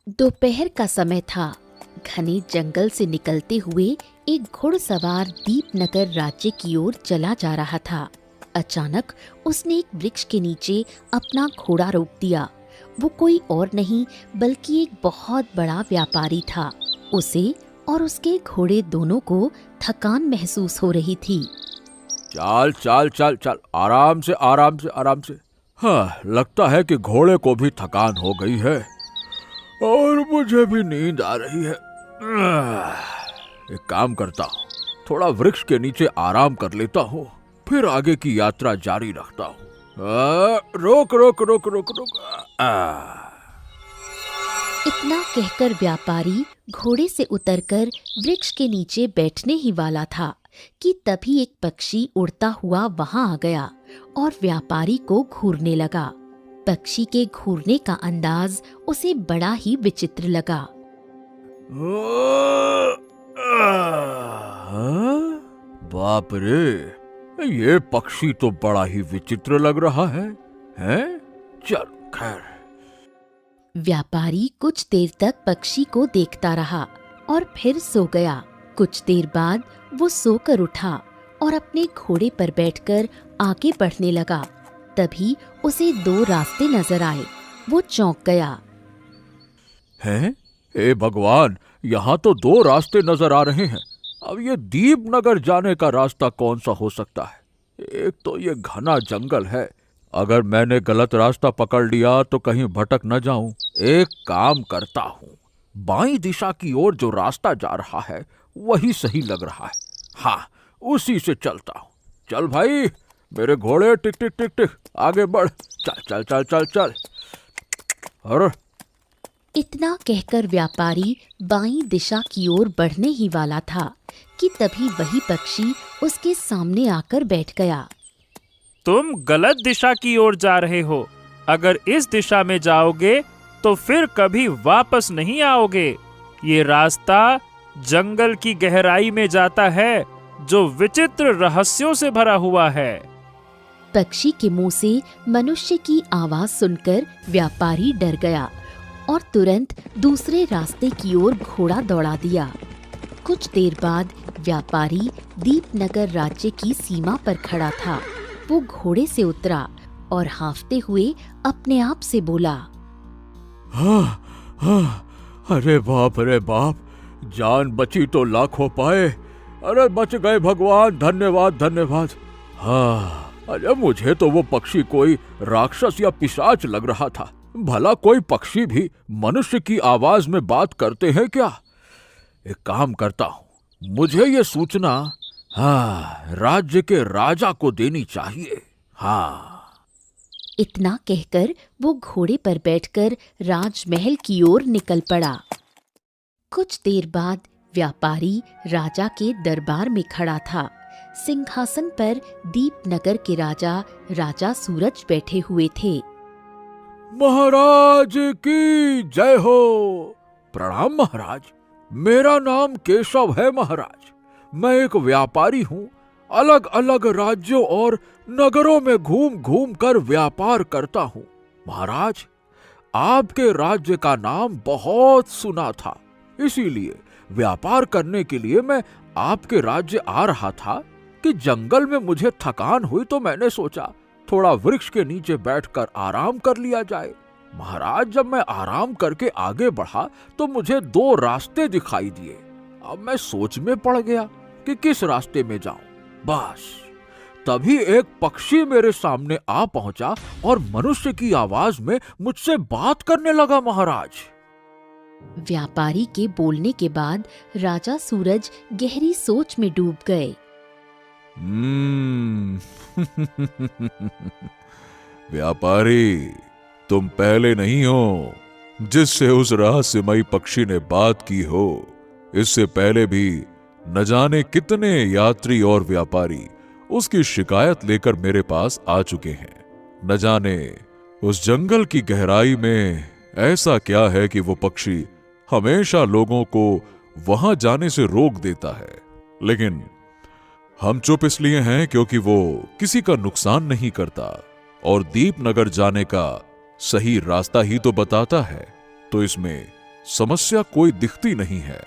दोपहर का समय था। घने जंगल से निकलते हुए एक घुड़सवार दीपनगर राज्य की ओर चला जा रहा था। अचानक उसने एक वृक्ष के नीचे अपना घोड़ा रोक दिया। वो कोई और नहीं बल्कि एक बहुत बड़ा व्यापारी था। उसे और उसके घोड़े दोनों को थकान महसूस हो रही थी। चल चल चल चल, आराम से आराम से आराम से। हाँ, लगता है कि घोड़े को भी थकान हो गई है और मुझे भी नींद आ रही है। एक काम करता हूँ, थोड़ा वृक्ष के नीचे आराम कर लेता हूँ, फिर आगे की यात्रा जारी रखता हूँ। रोक रोक रोक रोक रोक। इतना कहकर व्यापारी घोड़े से उतरकर वृक्ष के नीचे बैठने ही वाला था कि तभी एक पक्षी उड़ता हुआ वहां आ गया और व्यापारी को घूरने लगा। पक्षी के घूरने का अंदाज उसे बड़ा ही विचित्र लगा। बाप रे, ये पक्षी तो बड़ा ही विचित्र लग रहा है, हैं? चल खैर। व्यापारी कुछ देर तक पक्षी को देखता रहा और फिर सो गया। कुछ देर बाद वो सोकर उठा और अपने घोड़े पर बैठकर आगे बढ़ने लगा। तभी उसे दो रास्ते नजर आए। वो चौंक गया। हैं? हे भगवान, यहाँ तो दो रास्ते नजर आ रहे हैं। अब ये दीपनगर जाने का रास्ता कौन सा हो सकता है? एक तो ये घना जंगल है, अगर मैंने गलत रास्ता पकड़ लिया तो कहीं भटक न जाऊं। एक काम करता हूँ, बाईं दिशा की ओर जो रास्ता जा रहा है वही सही लग रहा है। हाँ, उसी से चलता हूँ। चल भाई, मेरे घोड़े, टिक टिक टिक टिक, आगे बढ़। चल चल चल चल चल। अरे, इतना कहकर व्यापारी बाईं दिशा की ओर बढ़ने ही वाला था कि तभी वही पक्षी उसके सामने आकर बैठ गया। तुम गलत दिशा की ओर जा रहे हो। अगर इस दिशा में जाओगे तो फिर कभी वापस नहीं आओगे। ये रास्ता जंगल की गहराई में जाता है, जो विचित्र रहस्यों से भरा हुआ है। पक्षी के मुंह से मनुष्य की आवाज सुनकर व्यापारी डर गया और तुरंत दूसरे रास्ते की ओर घोड़ा दौड़ा दिया। कुछ देर बाद व्यापारी दीपनगर राज्य की सीमा पर खड़ा था। वो घोड़े से उतरा और हांफते हुए अपने आप से बोला, हाँ, हाँ, अरे बाप रे बाप, जान बची तो लाखों पाए। अरे बच गए भगवान, धन्यवाद धन्यवाद। हाँ, अरे मुझे तो वो पक्षी कोई राक्षस या पिशाच लग रहा था। भला कोई पक्षी भी मनुष्य की आवाज में बात करते हैं क्या? एक काम करता हूँ, मुझे ये सूचना राज्य के राजा को देनी चाहिए। हाँ। इतना कहकर वो घोड़े पर बैठकर राजमहल की ओर निकल पड़ा। कुछ देर बाद व्यापारी राजा के दरबार में खड़ा था। सिंहासन पर दीपनगर के राजा सूरज बैठे हुए थे। महाराज की जय हो। प्रणाम महाराज, मेरा नाम केशव है महाराज। मैं एक व्यापारी हूँ, अलग अलग राज्यों और नगरों में घूम घूम कर व्यापार करता हूँ। महाराज, आपके राज्य का नाम बहुत सुना था, इसीलिए व्यापार करने के लिए मैं आपके राज्य आ रहा था कि जंगल में मुझे थकान हुई तो मैंने सोचा थोड़ा वृक्ष के नीचे बैठकर आराम कर लिया जाए। महाराज, जब मैं आराम करके आगे बढ़ा तो मुझे दो रास्ते दिखाई दिए। अब मैं सोच में पड़ गया कि किस रास्ते में जाऊं। बस तभी एक पक्षी मेरे सामने आ पहुंचा और मनुष्य की आवाज में मुझसे बात करने लगा। महाराज, व्यापारी के बोलने के बाद राजा सूरज गहरी सोच में डूब गए। व्यापारी, तुम पहले नहीं हो जिससे उस रहस्यमयी पक्षी ने बात की हो। इससे पहले भी न जाने कितने यात्री और व्यापारी उसकी शिकायत लेकर मेरे पास आ चुके हैं। न जाने उस जंगल की गहराई में ऐसा क्या है कि वो पक्षी हमेशा लोगों को वहां जाने से रोक देता है। लेकिन हम चुप इसलिए हैं क्योंकि वो किसी का नुकसान नहीं करता और दीपनगर जाने का सही रास्ता ही तो बताता है। तो इसमें समस्या कोई दिखती नहीं है।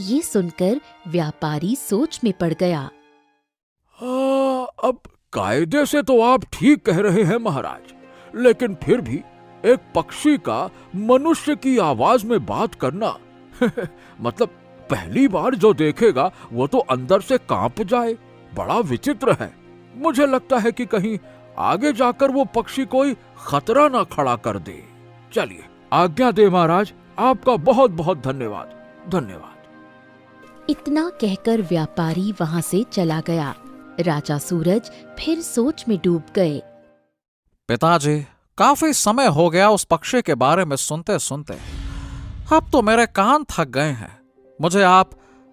ये सुनकर व्यापारी सोच में पड़ गया। अब कायदे से तो आप ठीक कह रहे हैं महाराज, लेकिन फिर भी एक पक्षी का मनुष्य की आवाज में बात करना मतलब पहली बार जो देखेगा वो तो अंदर से कांप जाए। बड़ा विचित्र है। मुझे लगता है कि कहीं आगे जाकर वो पक्षी कोई खतरा ना खड़ा कर दे। चलिए आज्ञा दे महाराज, आपका बहुत बहुत धन्यवाद। धन्यवाद। इतना कहकर व्यापारी वहां से चला गया। राजा सूरज फिर सोच में डूब गए। पिताजी, काफी समय हो गया उस पक्षी के बारे में सुनते सुनते। अब तो मेरे कान थक गए हैं। मुझे आप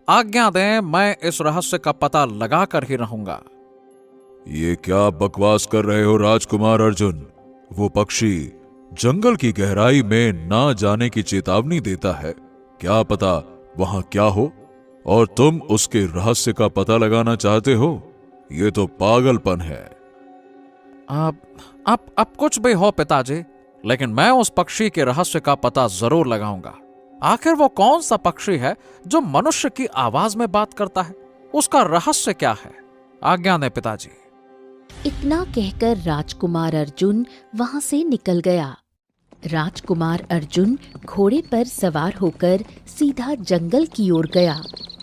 आज्ञा दें, मैं इस रहस्य का पता लगा कर ही रहूंगा। ये क्या बकवास कर रहे हो राजकुमार अर्जुन? वो पक्षी जंगल की गहराई में ना जाने की चेतावनी देता है। क्या पता वहां क्या हो, और तुम उसके रहस्य का पता लगाना चाहते हो? ये तो पागलपन है। अब कुछ भी हो पिताजी, लेकिन मैं उस पक्षी के रहस्य का पता जरूर लगाऊंगा। आखिर वो कौन सा पक्षी है जो मनुष्य की आवाज में बात करता है? उसका रहस्य क्या है? आज्ञा दें पिताजी। इतना कहकर राजकुमार अर्जुन वहां से निकल गया। राजकुमार अर्जुन घोड़े पर सवार होकर सीधा जंगल की ओर गया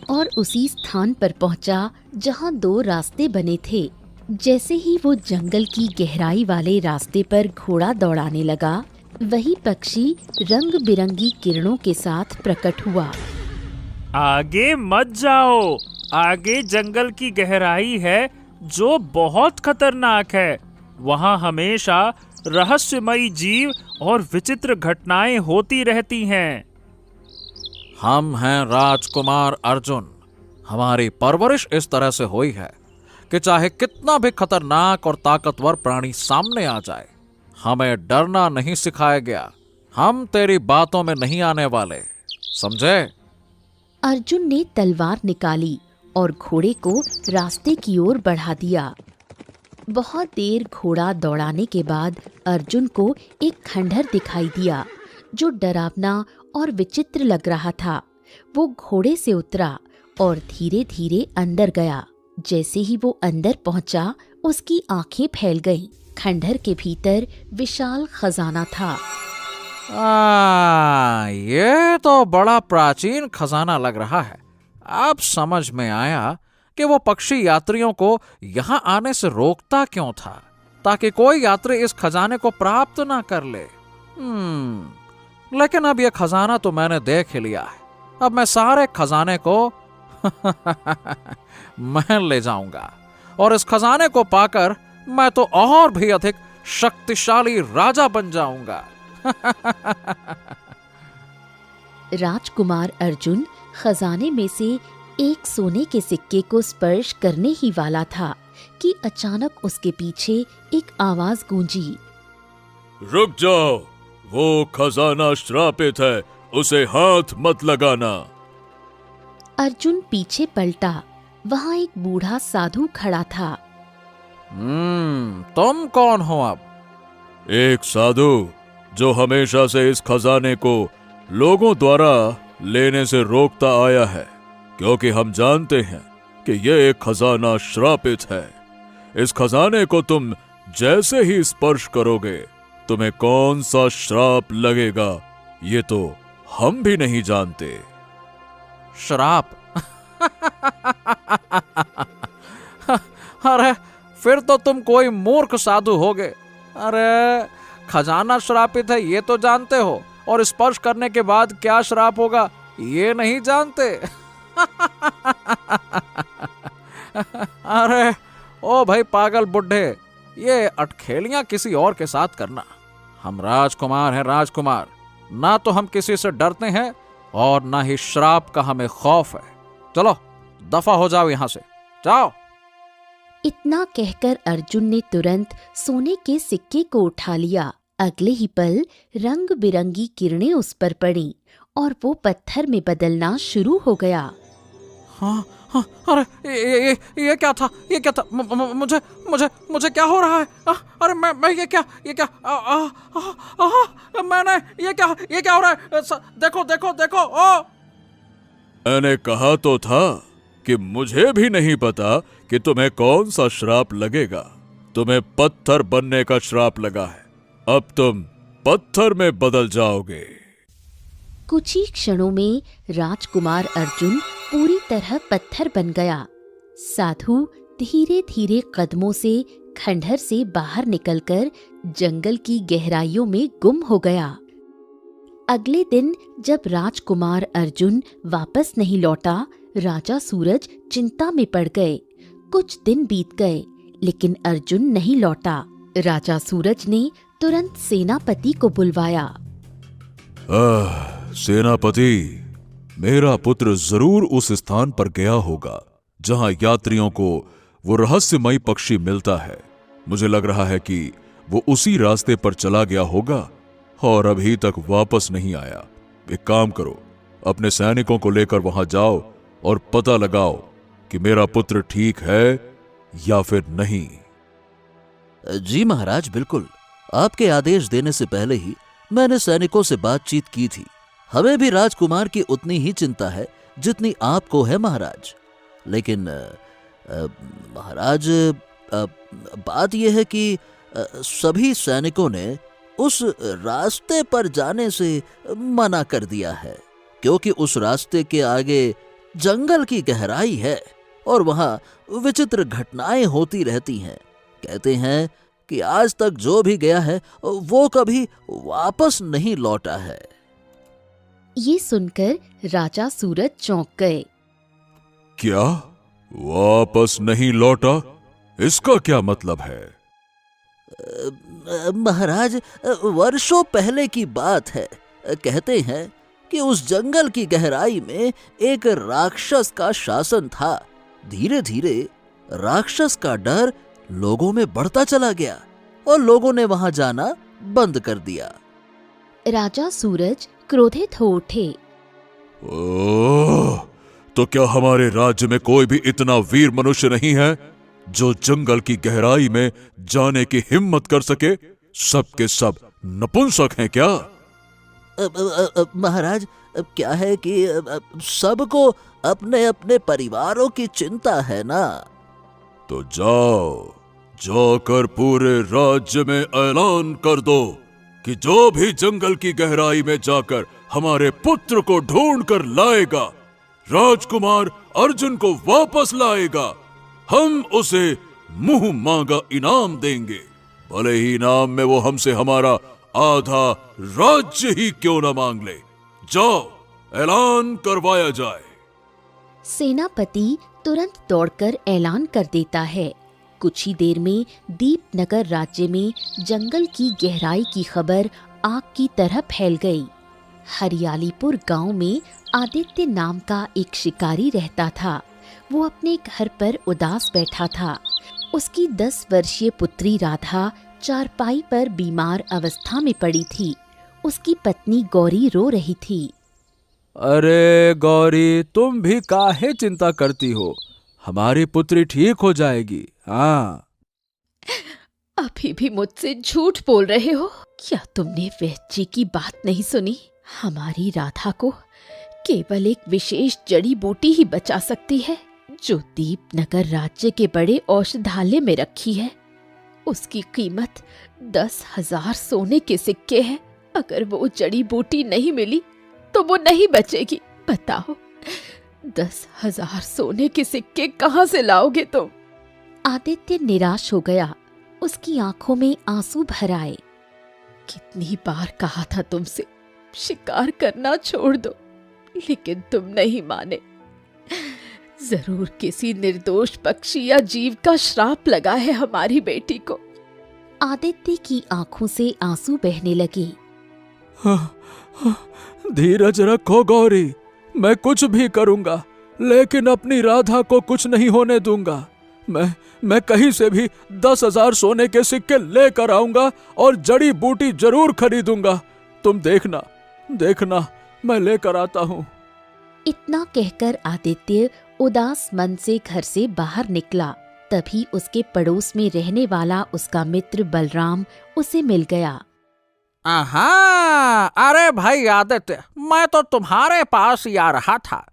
और उसी स्थान पर पहुंचा जहां दो रास्ते बने थे। जैसे ही वो जंगल की गहराई वाले रास्ते पर घोड़ा दौड़ाने लगा, वही पक्षी रंग बिरंगी किरणों के साथ प्रकट हुआ। आगे मत जाओ, आगे जंगल की गहराई है जो बहुत खतरनाक है। वहाँ हमेशा रहस्यमयी जीव और विचित्र घटनाएं होती रहती हैं। हम हैं राजकुमार अर्जुन। हमारी परवरिश इस तरह से हुई है कि चाहे कितना भी खतरनाक और ताकतवर प्राणी सामने आ जाए, हमें डरना नहीं सिखाया गया। हम तेरी बातों में नहीं आने वाले, समझे? अर्जुन ने तलवार निकाली और घोड़े को रास्ते की ओर बढ़ा दिया। बहुत देर घोड़ा दौड़ाने के बाद अर्जुन को एक खंडहर दिखाई दिया जो डरावना और विचित्र लग रहा था। वो घोड़े से उतरा और धीरे धीरे अंदर गया। जैसे ही वो अंदर पहुंचा, उसकी आंखें फैल गईं। खंडहर के भीतर विशाल खजाना था। ये तो बड़ा प्राचीन खजाना लग रहा है। अब समझ में आया कि वो पक्षी यात्रियों को यहाँ आने से रोकता क्यों था, ताकि कोई यात्री इस खजाने को प्राप्त ना कर ले। लेकिन अब ये खजाना तो मैंने देख ही लिया है। अब मैं सारे खजाने को मैं ले जाऊंगा, और इस खजाने को पाकर मैं तो और भी अधिक शक्तिशाली राजा बन जाऊंगा। राजकुमार अर्जुन खजाने में से एक सोने के सिक्के को स्पर्श करने ही वाला था कि अचानक उसके पीछे एक आवाज गूंजी। रुक जाओ, वो खजाना श्रापित है, उसे हाथ मत लगाना। अर्जुन पीछे पलटा। वहां एक बूढ़ा साधु खड़ा था। तुम कौन हो अब? एक साधु जो हमेशा से इस खजाने को लोगों द्वारा लेने से रोकता आया है, क्योंकि हम जानते हैं कि यह एक खजाना श्रापित है। इस खजाने को तुम जैसे ही स्पर्श करोगे, तुम्हें कौन सा श्राप लगेगा ये तो हम भी नहीं जानते। श्राप? अरे फिर तो तुम कोई मूर्ख साधु होगे। अरे खजाना श्रापित है ये तो जानते हो, और स्पर्श करने के बाद क्या श्राप होगा ये नहीं जानते। अरे ओ भाई पागल बुड्ढे, ये अटखेलियां किसी और के साथ करना। हम राजकुमार हैं, राजकुमार। ना तो हम किसी से डरते हैं और ना ही श्राप का हमें खौफ है। चलो दफा हो जाओ यहां से, जाओ। इतना कहकर अर्जुन ने तुरंत सोने के सिक्के को उठा लिया। अगले ही पल रंग बिरंगी किरणें उस पर पड़ी और वो पत्थर में बदलना शुरू हो गया। हाँ हाँ, अरे ये क्या था? ये क्या था? मुझे मुझे मुझे क्या हो रहा है? अरे मैं ये क्या मैंने ये क्या हो रहा है? देखो देखो देखो। ओ मैंने कहा तो था कि मुझे भी नहीं पता कि तुम्हें कौन सा श्राप लगेगा। तुम्हें पत्थर बनने का श्राप लगा है। अब तुम पत्थर में बदल जाओगे। कुछ ही क्षणों में राजकुमार अर्जुन पूरी तरह पत्थर बन गया। साधु धीरे धीरे कदमों से खंडहर से बाहर निकलकर जंगल की गहराइयों में गुम हो गया। अगले दिन जब राजकुमार अर्जुन वापस नहीं लौटा, राजा सूरज चिंता में पड़ गए। कुछ दिन बीत गए लेकिन अर्जुन नहीं लौटा। राजा सूरज ने तुरंत सेनापति को बुलवाया। सेनापति, मेरा पुत्र जरूर उस स्थान पर गया होगा जहां यात्रियों को वो रहस्यमयी पक्षी मिलता है। मुझे लग रहा है कि वो उसी रास्ते पर चला गया होगा और अभी तक वापस नहीं आया। एक काम करो, अपने सैनिकों को लेकर वहां जाओ और पता लगाओ कि मेरा पुत्र ठीक है या फिर नहीं। जी महाराज, बिल्कुल। आपके आदेश देने से पहले ही मैंने सैनिकों से बातचीत की थी। हमें भी राजकुमार की उतनी ही चिंता है जितनी आपको है महाराज। लेकिन महाराज, बात यह है कि सभी सैनिकों ने उस रास्ते पर जाने से मना कर दिया है, क्योंकि उस रास्ते के आगे जंगल की गहराई है और वहां विचित्र घटनाएं होती रहती हैं। कहते हैं कि आज तक जो भी गया है वो कभी वापस नहीं लौटा है। ये सुनकर राजा सूरज चौंक गए। क्या? वापस नहीं लौटा? इसका क्या मतलब है? महाराज, वर्षों पहले की बात है। कहते हैं कि उस जंगल की गहराई में एक राक्षस का शासन था। धीरे धीरे राक्षस का डर लोगों में बढ़ता चला गया और लोगों ने वहां जाना बंद कर दिया। राजा सूरज क्रोधित हो उठे। ओह, तो क्या हमारे राज्य में कोई भी इतना वीर मनुष्य नहीं है जो जंगल की गहराई में जाने की हिम्मत कर सके? सब के सब नपुंसक हैं क्या? महाराज, क्या है कि सबको अपने अपने परिवारों की चिंता है ना। तो जाओ, जाकर पूरे राज्य में ऐलान कर दो कि जो भी जंगल की गहराई में जाकर हमारे पुत्र को ढूंढ कर लाएगा, राजकुमार अर्जुन को वापस लाएगा, हम उसे मुंह मांगा इनाम देंगे। भले ही इनाम में वो हमसे हमारा आधा राज्य ही क्यों न मांग ले। जाओ, ऐलान करवाया जाए। सेनापति तुरंत दौड़कर ऐलान कर देता है। कुछ ही देर में दीपनगर राज्य में जंगल की गहराई की खबर आग की तरह फैल गई। हरियालीपुर गांव में आदित्य नाम का एक शिकारी रहता था। वो अपने घर पर उदास बैठा था। उसकी 10 वर्षीय पुत्री राधा चारपाई पर बीमार अवस्था में पड़ी थी। उसकी पत्नी गौरी रो रही थी। अरे गौरी, तुम भी काहे चिंता करती हो? हमारी पुत्री ठीक हो जाएगी। हाँ, अभी भी मुझसे झूठ बोल रहे हो? क्या तुमने वैद्य जी की बात नहीं सुनी? हमारी राधा को केवल एक विशेष जड़ी बूटी ही बचा सकती है, जो दीपनगर राज्य के बड़े औषधालय में रखी है। उसकी कीमत 10,000 सोने के सिक्के हैं। अगर वो जड़ी बूटी नहीं मिली तो वो नहीं बचेगी। बताओ, 10,000 सोने के सिक्के कहाँ से लाओगे तुम? आदित्य निराश हो गया। उसकी आंखों में आंसू भर आए। कितनी बार कहा था तुमसे शिकार करना छोड़ दो, लेकिन तुम नहीं माने। जरूर किसी निर्दोष पक्षी या जीव का श्राप लगा है हमारी बेटी को। आदित्य की आंखों से आंसू बहने लगे। धीरज रखो गौरी, मैं कुछ भी करूंगा, लेकिन अपनी राधा को कुछ नहीं होने दूंगा। मैं कहीं से भी 10,000 सोने के सिक्के लेकर आऊंगा और जड़ी बूटी जरूर खरीदूंगा। तुम देखना, मैं लेकर आता हूँ। इतना कहकर आदित्य उदास मन से घर से बाहर निकला। तभी उसके पड़ोस में रहने वाला उसका मित्र बलराम उसे मिल गया। आहा, अरे भाई आदित्य, मैं तो तुम्हारे पास ही आ रहा था।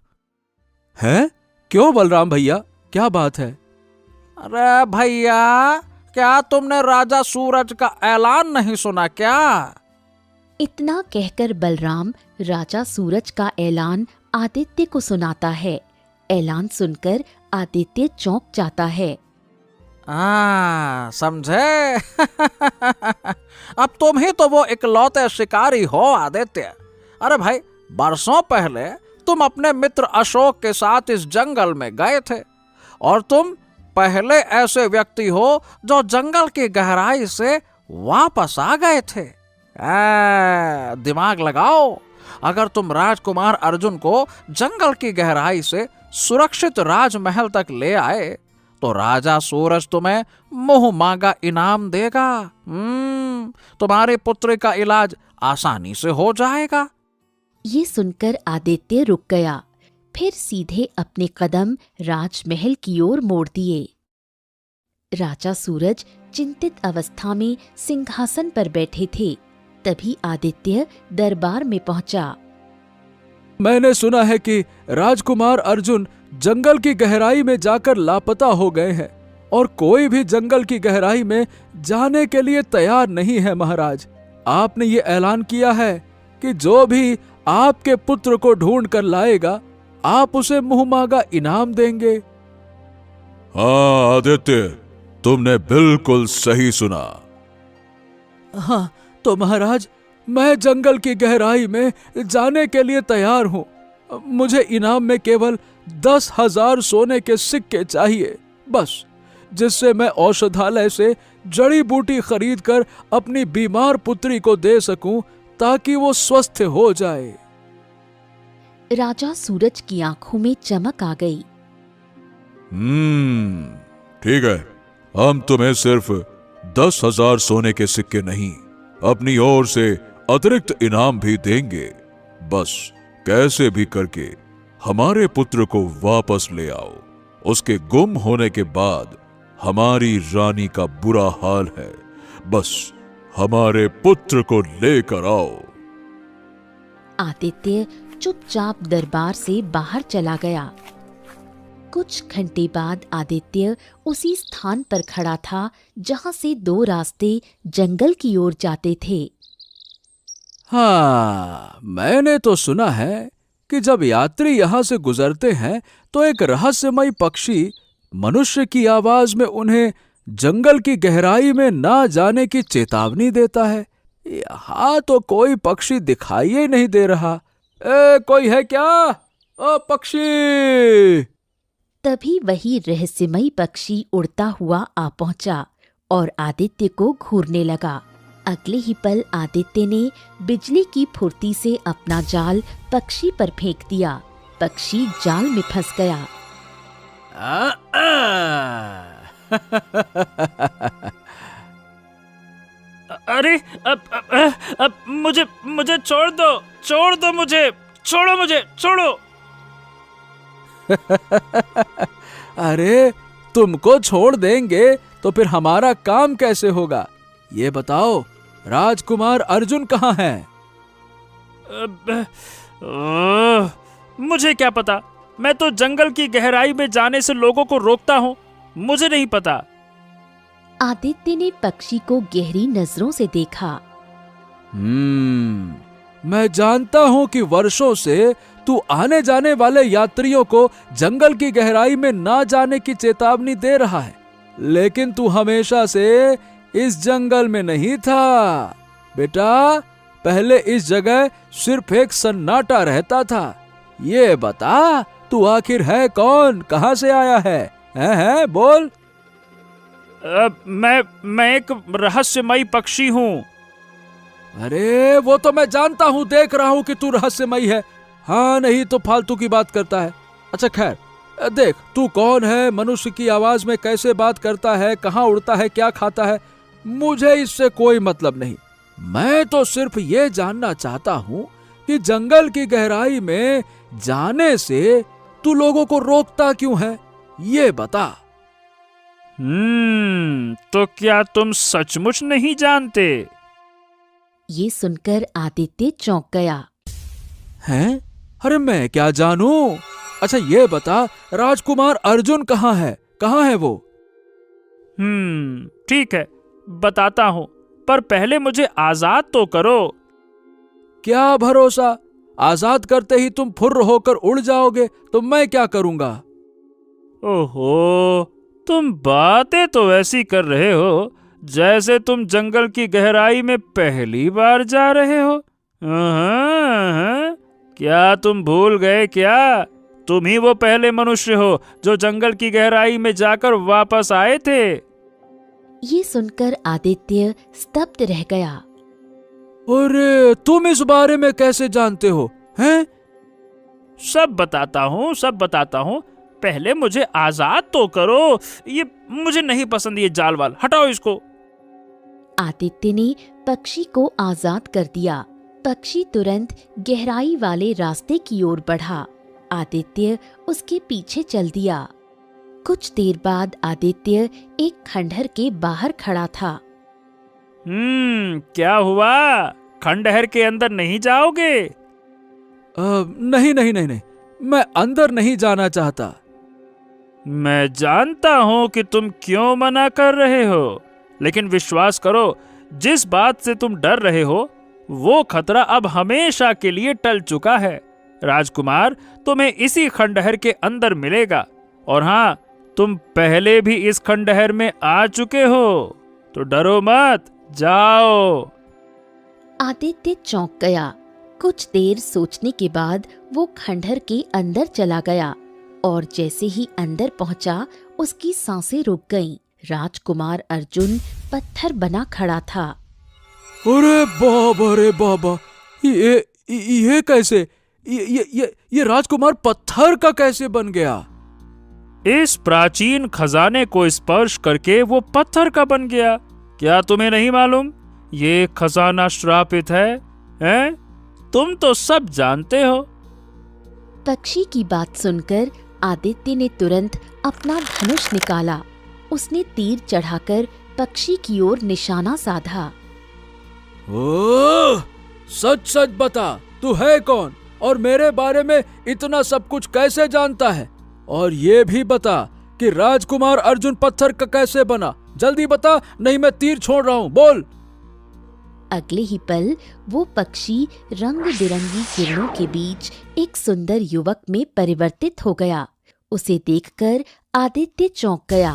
हैं? क्यों बलराम भैया, क्या बात है? अरे भैया, क्या तुमने राजा सूरज का ऐलान नहीं सुना क्या? इतना कहकर बलराम राजा सूरज का ऐलान आदित्य को सुनाता है। ऐलान सुनकर आदित्य चौंक जाता है। समझे? अब तुम ही तो वो इकलौते शिकारी हो आदित्य। अरे भाई, बरसों पहले तुम अपने मित्र अशोक के साथ इस जंगल में गए थे और तुम पहले ऐसे व्यक्ति हो जो जंगल की गहराई से वापस आ गए थे। दिमाग लगाओ, अगर तुम राजकुमार अर्जुन को जंगल की गहराई से सुरक्षित राजमहल तक ले आए तो राजा सूरज तुम्हें मुंह मांगा इनाम देगा। तुम्हारे पुत्र का इलाज आसानी से हो जाएगा। ये सुनकर आदित्य रुक गया, फिर सीधे अपने कदम राजमहल की ओर मोड़ दिए। राजा सूरज चिंतित अवस्था में सिंहासन पर बैठे थे। तभी आदित्य दरबार में पहुंचा। मैंने सुना है कि राजकुमार अर्जुन जंगल की गहराई में जाकर लापता हो गए हैं और कोई भी जंगल की गहराई में जाने के लिए तैयार नहीं है महाराज। आपने ये ऐलान किया है कि जो भी आपके पुत्र को ढूंढ कर लाएगा आप उसे मुंह मांगा इनाम देंगे। हाँ आदित्य, तुमने बिल्कुल सही सुना। हाँ तो महाराज, मैं जंगल की गहराई में जाने के लिए तैयार हूँ। मुझे इनाम में केवल 10,000 सोने के सिक्के चाहिए, बस, जिससे मैं औषधालय से जड़ी बूटी खरीद कर अपनी बीमार पुत्री को दे सकूं ताकि वो स्वस्थ हो जाए। राजा सूरज की आंखों में चमक आ गई। ठीक है, हम तुम्हें सिर्फ 10,000 सोने के सिक्के नहीं, अपनी ओर से अतिरिक्त इनाम भी देंगे। बस कैसे भी करके हमारे पुत्र को वापस ले आओ। उसके गुम होने के बाद हमारी रानी का बुरा हाल है। बस हमारे पुत्र को लेकर आओ। आदित्य चुपचाप दरबार से बाहर चला गया। कुछ घंटे बाद आदित्य उसी स्थान पर खड़ा था जहां से 2 रास्ते जंगल की ओर जाते थे। हाँ, मैंने तो सुना है कि जब यात्री यहाँ से गुजरते हैं तो एक रहस्यमयी पक्षी मनुष्य की आवाज में उन्हें जंगल की गहराई में ना जाने की चेतावनी देता है। यहाँ तो कोई पक्षी दिखाई ही नहीं दे रहा। कोई है क्या? ओ पक्षी! तभी वही रहस्यमयी पक्षी उड़ता हुआ आ पहुंचा और आदित्य को घूरने लगा। अगले ही पल आदित्य ने बिजली की फुर्ती से अपना जाल पक्षी पर फेंक दिया। पक्षी जाल में फंस गया। अरे अब मुझे छोड़ दो मुझे, छोड़ो। अरे तुमको छोड़ देंगे तो फिर हमारा काम कैसे होगा? ये बताओ, राजकुमार अर्जुन कहाँ हैं? मुझे क्या पता, मैं तो जंगल की गहराई में जाने से लोगों को रोकता हूँ, मुझे नहीं पता। आदित्य ने पक्षी को गहरी नजरों से देखा। मैं जानता हूँ कि वर्षों से तू आने जाने वाले यात्रियों को जंगल की गहराई में ना जाने की चेतावनी दे रहा है, लेकिन तू हमेशा से इस जंगल में नहीं था। बेटा, पहले इस जगह सिर्फ एक सन्नाटा रहता था। ये बता, तू आखिर है कौन? कहाँ से आया है? हैं बोल। मैं एक रहस्यमयी पक्षी हूँ। अरे वो तो मैं जानता हूँ, देख रहा हूँ कि तू रहस्यमयी है। हाँ, नहीं तो फालतू की बात करता है। अच्छा खैर, देख तू कौन है, मनुष्य की आवाज में कैसे बात करता है, कहाँ उड़ता है, क्या खाता है, मुझे इससे कोई मतलब नहीं। मैं तो सिर्फ ये जानना चाहता हूँ कि जंगल की गहराई में जाने से तू लोगों को रोकता क्यों है, ये बता। तो क्या तुम सचमुच नहीं जानते? ये सुनकर आदित्य चौंक गया। हैं? अरे मैं क्या जानूं? अच्छा ये बता, राजकुमार अर्जुन कहाँ है? कहाँ है वो? ठीक है, बताता हूं, पर पहले मुझे आजाद तो करो। क्या भरोसा, आजाद करते ही तुम फुर्र होकर उड़ जाओगे तो मैं क्या करूंगा? ओहो, तुम बातें तो ऐसी कर रहे हो जैसे तुम जंगल की गहराई में पहली बार जा रहे हो। क्या तुम भूल गए क्या? तुम ही वो पहले मनुष्य हो जो जंगल की गहराई में जाकर वापस आए थे। ये सुनकर आदित्य स्तब्ध रह गया। अरे तुम इस बारे में कैसे जानते हो? हैं? सब बताता हूँ। पहले मुझे आजाद तो करो। ये मुझे नहीं पसंद, ये जालवाल, हटाओ इसको। आदित्य ने पक्षी को आजाद कर दिया। पक्षी तुरंत गहराई वाले रास्ते की ओर बढ़ा। आदित्य उसके पीछे चल दिया। कुछ देर बाद आदित्य एक खंडहर के बाहर खड़ा था। क्या हुआ? खंडहर के अंदर नहीं जाओगे? नहीं, मैं अंदर नहीं जाना चाहता। मैं जानता हूं कि तुम क्यों मना कर रहे हो, लेकिन विश्वास करो, जिस बात से तुम डर रहे हो वो खतरा अब हमेशा के लिए टल चुका है। राजकुमार तुम्हें इसी खंडहर के अंदर मिलेगा, और हाँ, तुम पहले भी इस खंडहर में आ चुके हो, तो डरो मत, जाओ। आदित्य चौंक गया। कुछ देर सोचने के बाद वो खंडहर के अंदर चला गया, और जैसे ही अंदर पहुंचा उसकी सांसें रुक गईं। राजकुमार अर्जुन पत्थर बना खड़ा था। अरे बाबा, ये कैसे? ये राजकुमार पत्थर का कैसे बन गया? इस प्राचीन खजाने को स्पर्श करके वो पत्थर का बन गया। क्या तुम्हें नहीं मालूम? ये खजाना श्रापित है, हैं? तुम तो सब जानते हो। पक्षी की बात सुनकर आदित्य ने तुरंत अपना धनुष निकाला। उसने तीर चढ़ाकर पक्षी की ओर निशाना साधा। ओह, सच बता, तू है कौन और मेरे बारे में इतना सब कुछ कैसे जानता है? और ये भी बता कि राजकुमार अर्जुन पत्थर का कैसे बना? जल्दी बता, नहीं मैं तीर छोड़ रहा हूँ, बोल। अगले ही पल वो पक्षी रंग बिरंगी किरणों के बीच एक सुंदर युवक में परिवर्तित हो गया। उसे देखकर आदित्य चौंक गया।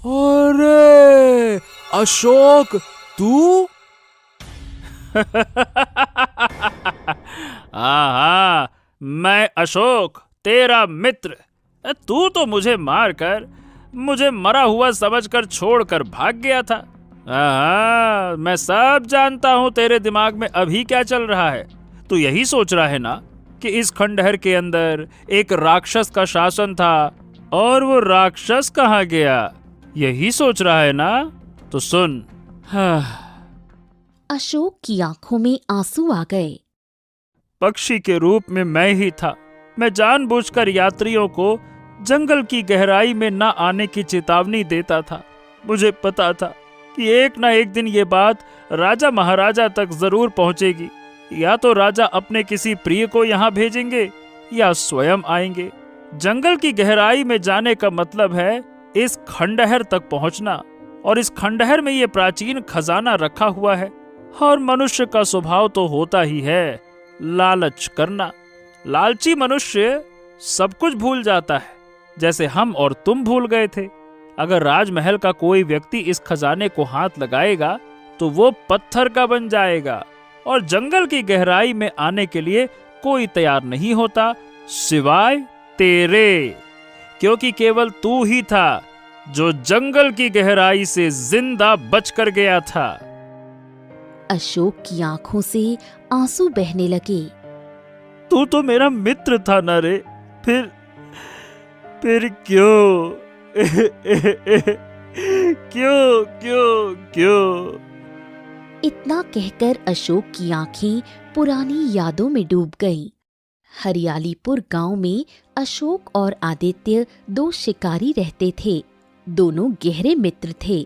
अरे अशोक, तू? हाँ, मैं अशोक, तेरा मित्र। तू तो मुझे मारकर, मुझे मरा हुआ समझकर छोड़कर भाग गया था। हाँ, मैं सब जानता हूँ तेरे दिमाग में अभी क्या चल रहा है। तू यही सोच रहा है ना कि इस खंडहर के अंदर एक राक्षस का शासन था और वो राक्षस कहाँ गया, यही सोच रहा है ना? तो सुन। अशोक की आंखों में आंसू आ गए। पक्षी के रूप में मैं ही था। मैं जानबूझकर यात्रियों को जंगल की गहराई में न आने की चेतावनी देता था। मुझे पता था कि एक ना एक दिन ये बात राजा महाराजा तक जरूर पहुंचेगी। या तो राजा अपने किसी प्रिय को यहाँ भेजेंगे या स्वयं आएंगे। जंगल की गहराई में जाने का मतलब है इस खंडहर तक पहुंचना, और इस खंडहर में ये प्राचीन खजाना रखा हुआ है। और मनुष्य का स्वभाव तो होता ही है लालच करना। लालची मनुष्य सब कुछ भूल जाता है, जैसे हम और तुम भूल गए थे। अगर राजमहल का कोई व्यक्ति इस खजाने को हाथ लगाएगा तो वो पत्थर का बन जाएगा, और जंगल की गहराई में आने के लिए कोई तैयार नहीं होता सिवाय तेरे, क्योंकि केवल तू ही था जो जंगल की गहराई से जिंदा बचकर गया था। अशोक की आंखों से आंसू बहने लगे। तू तो मेरा मित्र था ना रे, फिर क्यों? क्यों? इतना कहकर अशोक की आंखें पुरानी यादों में डूब गईं। हरियालीपुर गांव में अशोक और आदित्य दो शिकारी रहते थे। दोनों गहरे मित्र थे।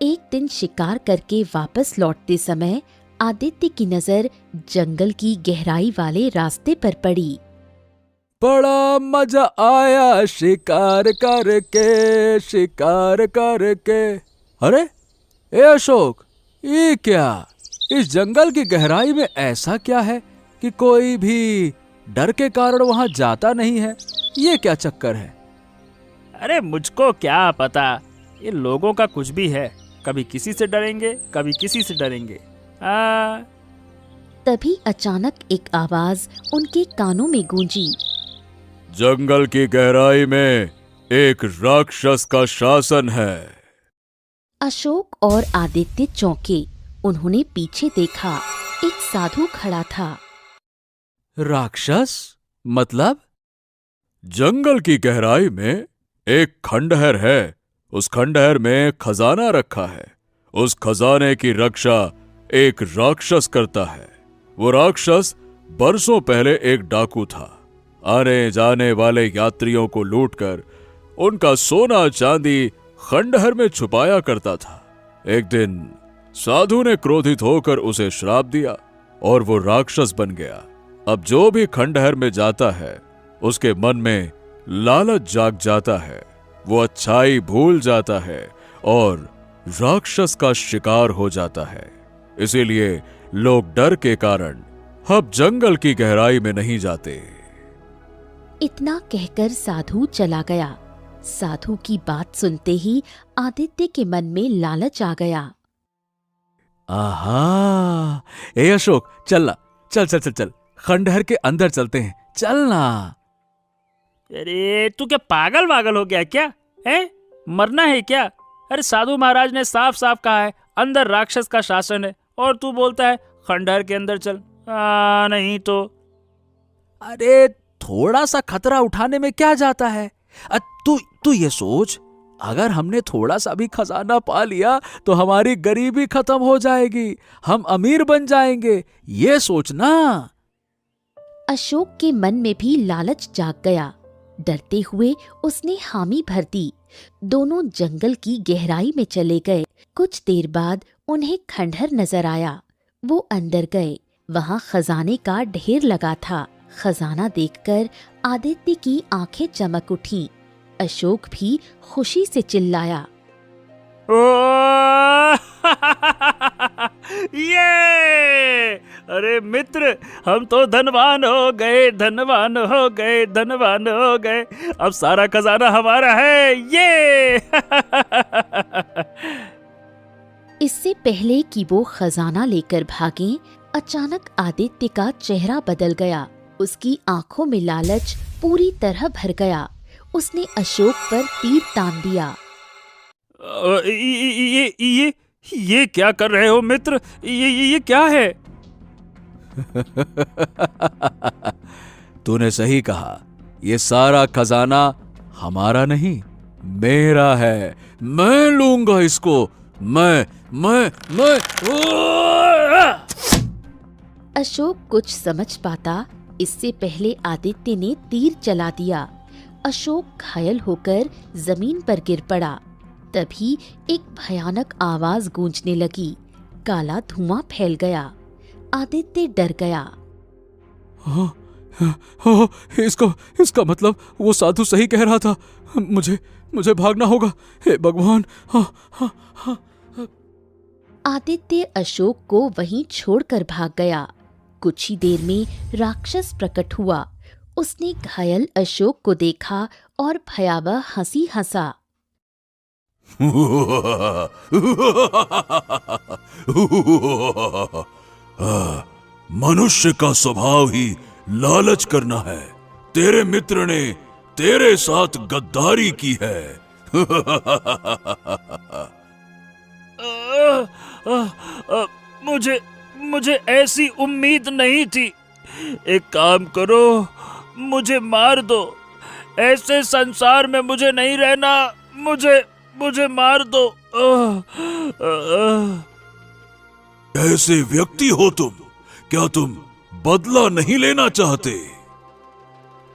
एक दिन शिकार करके वापस लौटते समय आदित्य की नजर जंगल की गहराई वाले रास्ते पर पड़ी। बड़ा मजा आया शिकार करके, शिकार करके। अरे ए अशोक, ये क्या? इस जंगल की गहराई में ऐसा क्या है कि कोई भी डर के कारण वहां जाता नहीं है? ये क्या चक्कर है? अरे मुझको क्या पता, ये लोगों का कुछ भी है। कभी किसी से डरेंगे, कभी किसी से डरेंगे। तभी अचानक एक आवाज उनके कानों में गूंजी। जंगल की गहराई में एक राक्षस का शासन है। अशोक और आदित्य चौंके। उन्होंने पीछे देखा, एक साधु खड़ा था। राक्षस मतलब? जंगल की गहराई में एक खंडहर है। उस खंडहर में खजाना रखा है। उस खजाने की रक्षा एक राक्षस करता है। वो राक्षस बरसों पहले एक डाकू था। आने जाने वाले यात्रियों को लूटकर उनका सोना चांदी खंडहर में छुपाया करता था। एक दिन साधु ने क्रोधित होकर उसे श्राप दिया और वो राक्षस बन गया। अब जो भी खंडहर में जाता है उसके मन में लालच जाग जाता है। वो अच्छाई भूल जाता है और राक्षस का शिकार हो जाता है। इसीलिए लोग डर के कारण अब जंगल की गहराई में नहीं जाते। इतना कहकर साधु चला गया। साधु की बात सुनते ही आदित्य के मन में लालच आ गया। आहा, ए अशोक, चल चल चल चल चल, खंडहर के अंदर चलते हैं, चलना। अरे तू क्या पागल वागल हो गया क्या? है मरना है क्या? अरे साधु महाराज ने साफ साफ कहा है अंदर राक्षस का शासन है, और तू बोलता है खंडहर के अंदर चल। नहीं तो। अरे थोड़ा सा खतरा उठाने में क्या जाता है? तू ये सोच, अगर हमने थोड़ा सा भी खजाना पा लिया तो हमारी गरीबी खत्म हो जाएगी, हम अमीर बन जाएंगे। ये सोचना। अशोक के मन में भी लालच जाग गया। डरते हुए उसने हामी भर दी। दोनों जंगल की गहराई में चले गए। कुछ देर बाद उन्हें खंडहर नजर आया। वो अंदर गए। वहां खजाने का ढेर लगा था। खजाना देखकर आदित्य की आंखें चमक उठी। अशोक भी खुशी से चिल्लाया, ये! अरे मित्र, हम तो धनवान हो गए, धनवान हो गए, धनवान हो गए। अब सारा खजाना हमारा है। ये! इससे पहले कि वो खजाना लेकर भागे, अचानक आदित्य का चेहरा बदल गया। उसकी आंखों में लालच पूरी तरह भर गया। उसने अशोक पर तीर तान दिया। ये क्या कर रहे हो मित्र? ये क्या है? तूने सही कहा, ये सारा खजाना हमारा नहीं, मेरा है। मैं लूंगा इसको। मैं अशोक कुछ समझ पाता इससे पहले आदित्य ने तीर चला दिया। अशोक घायल होकर जमीन पर गिर पड़ा। तभी एक भयानक आवाज गूंजने लगी। काला धुआं फैल गया। आदित्य डर गया। इसका मतलब वो साधु सही कह रहा था। मुझे भागना होगा। हे भगवान। आदित्य अशोक को वहीं छोड़कर भाग गया। कुछ ही देर में राक्षस प्रकट हुआ। उसने घायल अशोक को देखा और भयावह हंसी हंसा। मनुष्य का स्वभाव ही लालच करना है। तेरे मित्र ने तेरे साथ गद्दारी की है। मुझे ऐसी उम्मीद नहीं थी। एक काम करो, मुझे मार दो। ऐसे संसार में मुझे नहीं रहना। मुझे मार दो। कैसे व्यक्ति हो तुम? क्या तुम बदला नहीं लेना चाहते?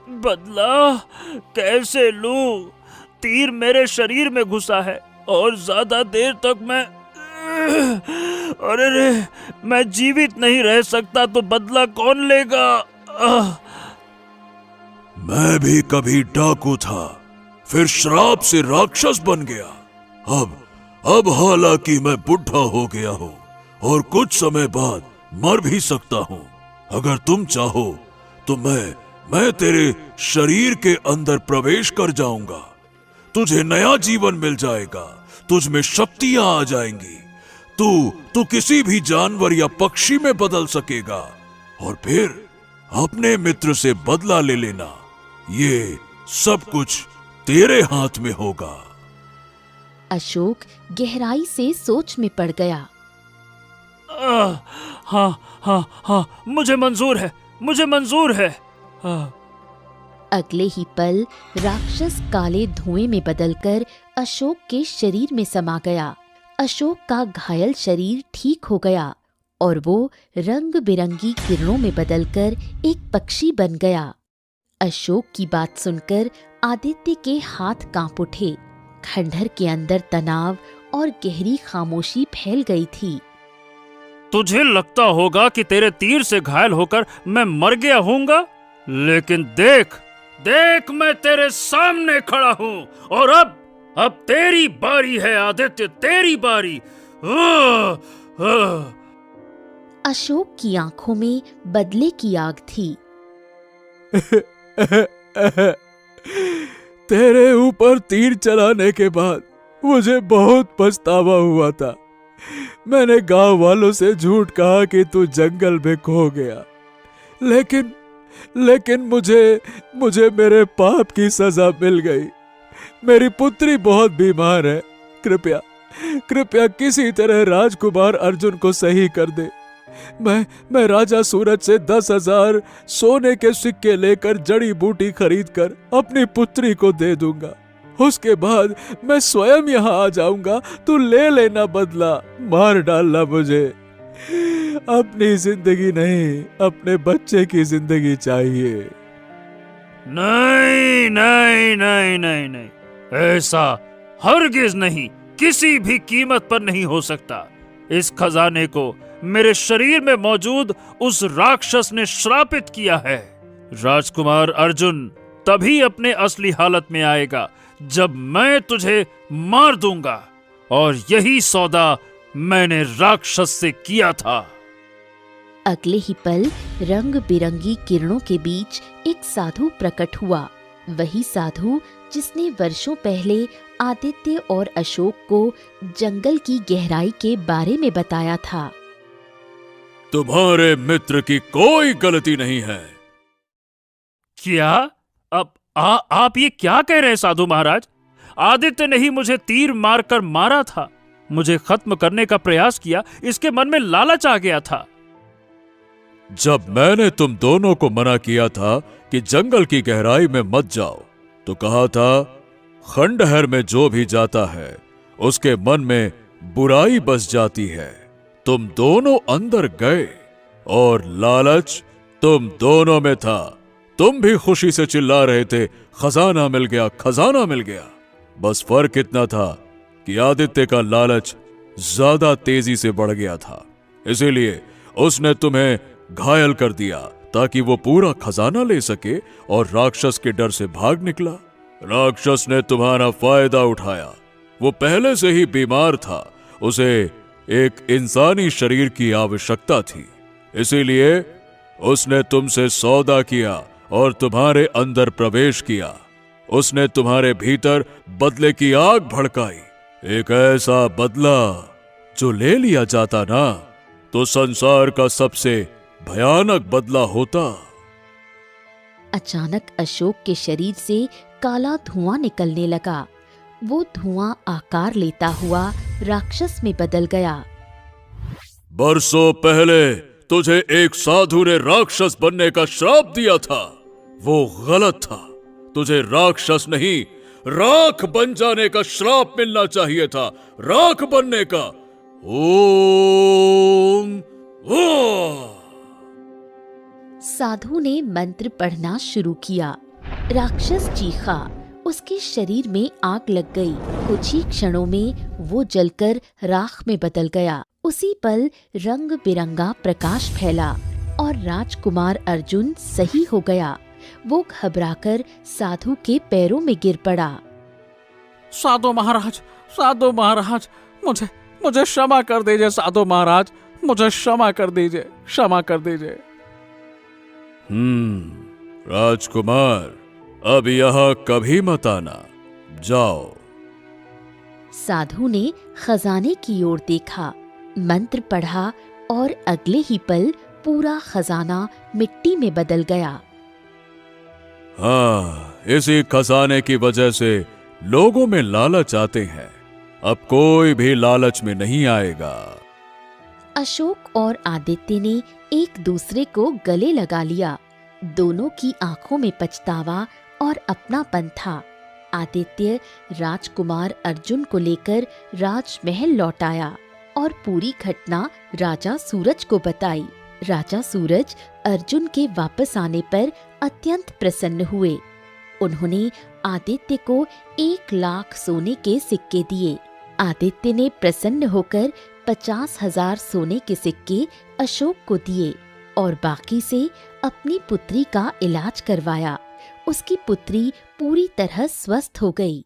बदला कैसे लूं? तीर मेरे शरीर में घुसा है और ज्यादा देर तक अरे रे, मैं जीवित नहीं रह सकता तो बदला कौन लेगा? मैं भी कभी डाकू था, फिर श्राप से राक्षस बन गया। अब हालांकि मैं बुढ़ा हो गया हूँ और कुछ समय बाद मर भी सकता हूँ। अगर तुम चाहो तो मैं तेरे शरीर के अंदर प्रवेश कर जाऊंगा। तुझे नया जीवन मिल जाएगा, तुझ में शक्तियां आ जाएंगी। तू किसी भी जानवर या पक्षी में बदल सकेगा और फिर अपने मित्र से बदला ले लेना। ये सब कुछ तेरे हाथ में होगा। अशोक गहराई से सोच में पड़ गया। हाँ, मुझे मंजूर है। अगले ही पल राक्षस काले धुएं में बदलकर अशोक के शरीर में समा गया। अशोक का घायल शरीर ठीक हो गया और वो रंग बिरंगी किरणों में बदलकर एक पक्षी बन गया। अशोक की बात सुनकर आदित्य के हाथ कांप उठे। खंडहर के अंदर तनाव और गहरी खामोशी फैल गई थी। तुझे लगता होगा कि तेरे तीर से घायल होकर मैं मर गया हूँगा, लेकिन देख मैं तेरे सामने खड़ा हूँ और अब तेरी बारी है आदित्य, तेरी बारी। अशोक की आंखों में बदले की आग थी। तेरे ऊपर तीर चलाने के बाद मुझे बहुत पछतावा हुआ था। मैंने गांव वालों से झूठ कहा कि तू जंगल में खो गया, लेकिन मुझे मेरे पाप की सजा मिल गई। मेरी पुत्री बहुत बीमार है। कृपया किसी तरह राजकुमार अर्जुन को सही कर दे। मैं राजा सूरज से 10,000 सोने के सिक्के लेकर जड़ी बूटी खरीद कर अपनी पुत्री को दे दूंगा। उसके बाद मैं स्वयं यहाँ आ जाऊंगा। तू ले लेना बदला, मार डालना मुझे। अपनी जिंदगी नहीं, अपने बच्चे की जिंदगी चाहिए। नहीं, ऐसा हरगिज नहीं, किसी भी कीमत पर नहीं हो सकता। इस खजाने को मेरे शरीर में मौजूद उस राक्षस ने श्रापित किया है। राजकुमार अर्जुन तभी अपने असली हालत में आएगा जब मैं तुझे मार दूंगा, और यही सौदा मैंने राक्षस से किया था। अगले ही पल रंग बिरंगी किरणों के बीच एक साधु प्रकट हुआ। वही साधु जिसने वर्षों पहले आदित्य और अशोक को जंगल की गहराई के बारे में बताया था। तुम्हारे मित्र की कोई गलती नहीं है। क्या? अब आप ये क्या कह रहे हैं साधु महाराज? आदित्य ने ही मुझे तीर मारकर मारा था। मुझे खत्म करने का प्रयास किया, इसके मन में लालच आ गया था। जब मैंने तुम दोनों को मना किया था कि जंगल की गहराई में मत जाओ, तो कहा था खंडहर में जो भी जाता है उसके मन में बुराई बस जाती है। तुम दोनों अंदर गए और लालच तुम दोनों में था। तुम भी खुशी से चिल्ला रहे थे, खजाना मिल गया, खजाना मिल गया। बस फर्क इतना था कि आदित्य का लालच ज्यादा तेजी से बढ़ गया था, इसीलिए उसने तुम्हें घायल कर दिया ताकि वो पूरा खजाना ले सके, और राक्षस के डर से भाग निकला। राक्षस ने तुम्हारा फायदा उठाया। वो पहले से ही बीमार था, उसे एक इंसानी शरीर की आवश्यकता थी, इसीलिए उसने तुमसे सौदा किया और तुम्हारे अंदर प्रवेश किया। उसने तुम्हारे भीतर बदले की आग भड़काई। एक ऐसा बदला जो ले लिया जाता ना तो संसार का सबसे भयानक बदला होता। अचानक अशोक के शरीर से काला धुआं निकलने लगा। वो धुआं आकार लेता हुआ राक्षस में बदल गया। बरसों पहले तुझे एक साधु ने राक्षस बनने का श्राप दिया था। वो गलत था। तुझे राक्षस नहीं, राख बन जाने का श्राप मिलना चाहिए था, राख बनने का। ओम साधु ने मंत्र पढ़ना शुरू किया। राक्षस चीखा, उसके शरीर में आग लग गई। कुछ ही क्षणों में वो जलकर राख में बदल गया। उसी पल रंग बिरंगा प्रकाश फैला और राजकुमार अर्जुन सही हो गया। वो घबराकर साधु के पैरों में गिर पड़ा। साधु महाराज, मुझे मुझे क्षमा कर दीजिए साधु महाराज, मुझे क्षमा कर दीजिए। राजकुमार, अब यहाँ कभी मत आना, जाओ। साधु ने खजाने की ओर देखा, मंत्र पढ़ा और अगले ही पल पूरा खजाना मिट्टी में बदल गया। हाँ, इसी खजाने की वजह से लोगों में लालच आते हैं, अब कोई भी लालच में नहीं आएगा। अशोक और आदित्य ने एक दूसरे को गले लगा लिया। दोनों की आंखों में पछतावा और अपनापन था। आदित्य राजकुमार अर्जुन को लेकर राजमहल लौट आया और पूरी घटना राजा सूरज को बताई। राजा सूरज अर्जुन के वापस आने पर अत्यंत प्रसन्न हुए। उन्होंने आदित्य को 1 लाख सोने के सिक्के दिए। आदित्य ने प्रसन्न होकर 50,000 सोने के सिक्के अशोक को दिए और बाकी से अपनी पुत्री का इलाज करवाया। उसकी पुत्री पूरी तरह स्वस्थ हो गई।